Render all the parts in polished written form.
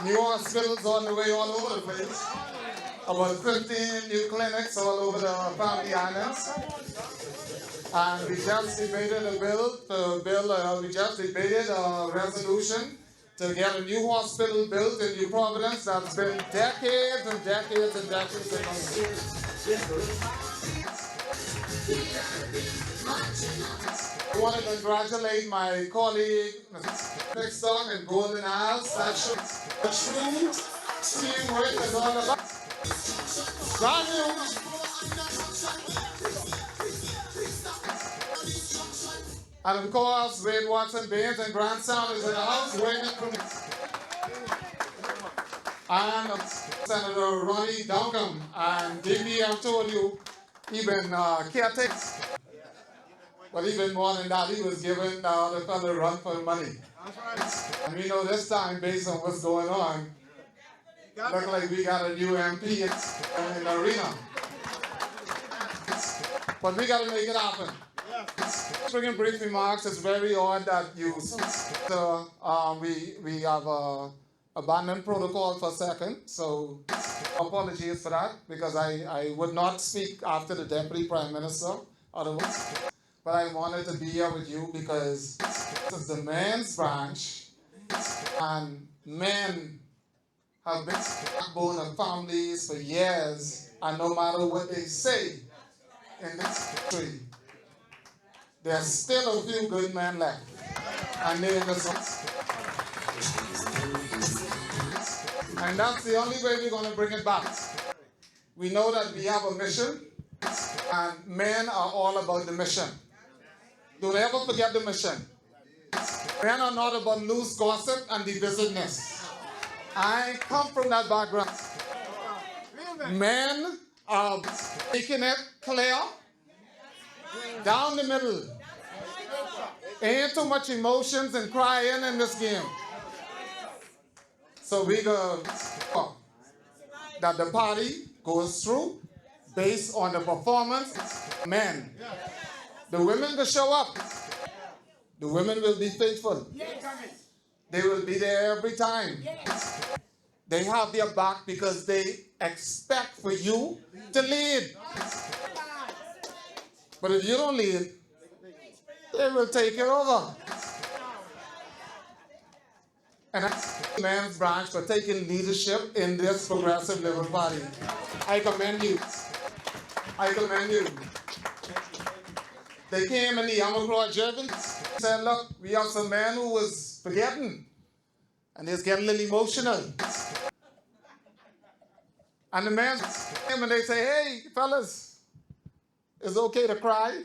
New hospitals on the way all over the place. About 15 new clinics all over the Family Islands. And we just debated we just debated a resolution to get a new hospital built in New Providence that's been decades and decades and decades ago. I want to congratulate my colleague, Mr. Stock and Golden Isles. The true teamwork is all about. And of course, Wade Watson Baines and Grant Sound is in the house waiting for me. And Senator Ronnie Duncan and DB, I told you, he been caretaker. But even more than that, he was giving the fellow run for money. And we know this time, based on what's going on, look like we got a new MP in the arena. But we got to make it happen. Bringing brief remarks, it's very odd that you. We have abandoned protocol for a second, so apologies for that, because I would not speak after the Deputy Prime Minister otherwise. But I wanted to be here with you because this is the men's branch, and men have been the backbone of families for years, and no matter what they say in this country, there's still a few good men left, and they're in the south. And that's the only way we're going to bring it back. We know that we have a mission, and men are all about the mission. Don't ever forget the mission. Men are not about loose gossip and divisiveness. I come from that background. Men are making it clear, down the middle. Ain't too much emotions and crying in this game. So we go that the party goes through based on the performance of men. The women will show up. The women will be faithful. They will be there every time. They have their back because they expect for you to lead. But if you don't lead, they will take it over. And that's the men's branch for taking leadership in this progressive Liberal Party. I commend you. I commend you. They came in the Yamacraw Jevons, said, look, we have some men who was forgetting, and they're getting a little emotional. And the men came and they say, hey, fellas, it's okay to cry.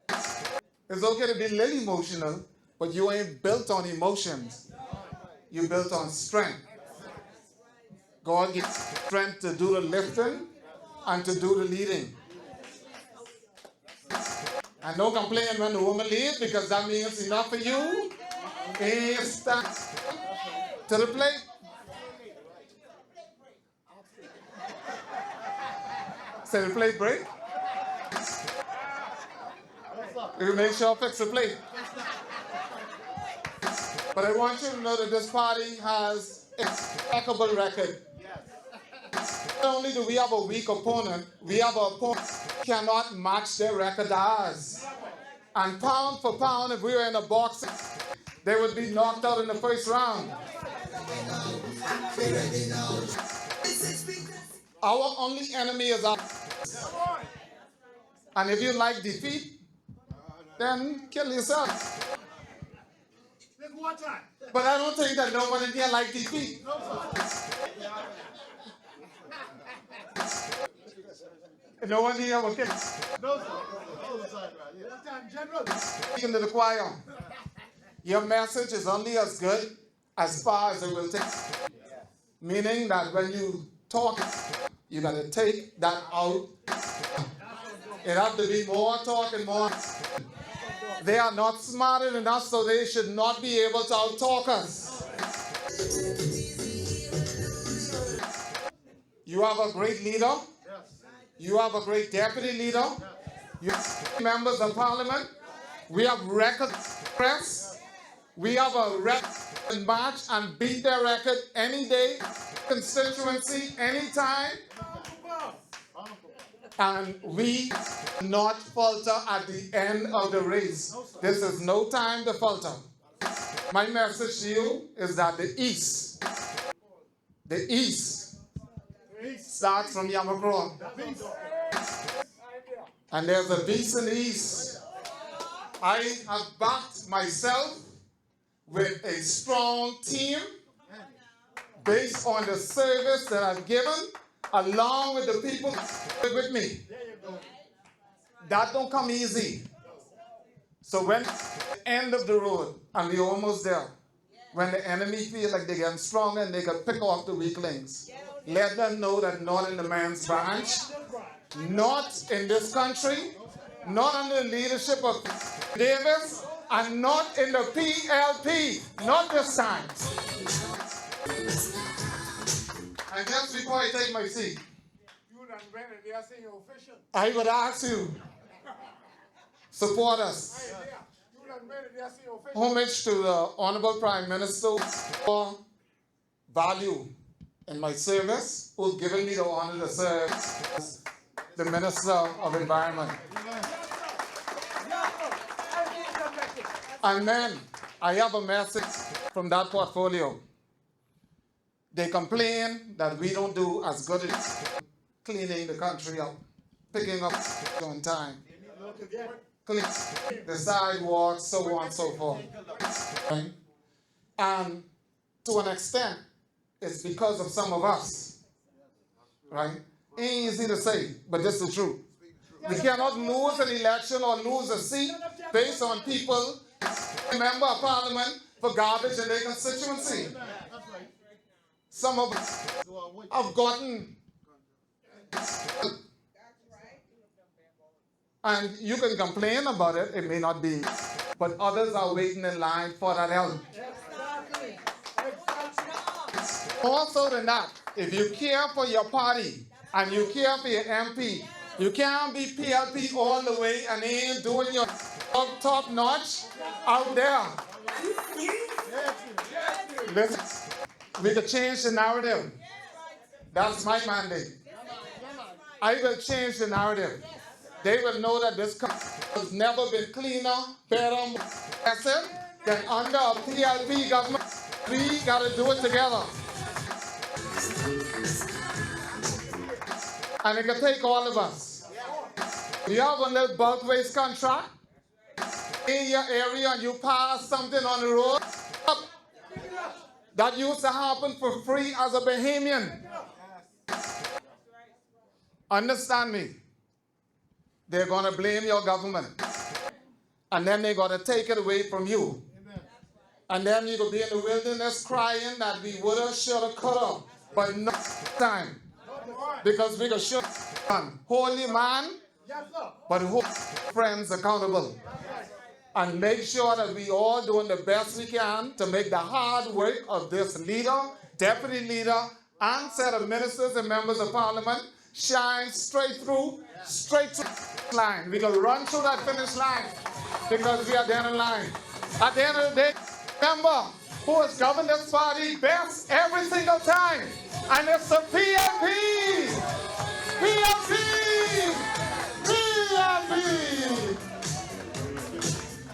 It's okay to be a little emotional, but you ain't built on emotions. You're built on strength. God gives strength to do the lifting and to do the leading. And don't complain when the woman leaves, because that means enough for you. Is that to the plate? Say the plate break. We make sure I fix the plate. But I want you to know that this party has an impeccable record. Not only do we have a weak opponent, we have an opponent who cannot match their record as. And pound for pound, if we were in a box, they would be knocked out in the first round. Our only enemy is us. And if you like defeat, then kill yourself. But I don't think that no one in here likes defeat. No one here will kill. Speaking to the choir, your message is only as good as far as it will take. Meaning that when you talk, you got to take that out. It has to be more talk and more. They are not smart enough, so they should not be able to out-talk us. You have a great leader. You have a great deputy leader. You have members of parliament. We have record press. We have a rep and march and beat their record any day, constituency, anytime. And we not falter at the end of the race. This is no time to falter. My message to you is that the East starts from Yamakron. And there's a beast in the East. I have backed myself with a strong team based on the service that I've given, along with the people with me. That don't come easy. So when the end of the road, and we're almost there, when the enemy feel like they're getting stronger and they can pick off the weaklings, let them know that not in the man's branch, not in this country, not under the leadership of Davis, and not in the PLP, not this time. And just before I take my seat, I would ask you, support us. Homage to the Honorable Prime Minister for value in my service, who's given me the honor to serve as the Minister of Environment. And then I have a message from that portfolio. They complain that we don't do as good as cleaning the country up, picking up on time, clean the sidewalks, so on and so forth. And to an extent, it's because of some of us, right? Ain't easy to say, but this is the truth. We cannot lose an election or lose a seat based on people, member of parliament, for garbage in their constituency. Some of us have gotten, and you can complain about it, it may not be, but others are waiting in line for that help. More so than that, if you care for your party and you care for your MP, you can't be PLP all the way and ain't doing your top notch out there. Listen, we can change the narrative. That's my mandate. I will change the narrative. They will know that this country has never been cleaner, better, more aggressive than under a PLP government. We got to do it together. And it can take all of us. You have a little bulk waste contract in your area and you pass something on the road. That used to happen for free as a Bahamian. Understand me. They're going to blame your government. And then they're going to take it away from you. And then you're going to be in the wilderness crying that we woulda, shoulda, coulda. But no time. Because we can show holy man, but hold friends accountable. And make sure that we all doing the best we can to make the hard work of this leader, deputy leader, and set of ministers and members of parliament shine straight through the line. We're going to run through that finish line because we are there in line. At the end of the day, remember who has governed this party best every single time. And it's the PLP. PLP.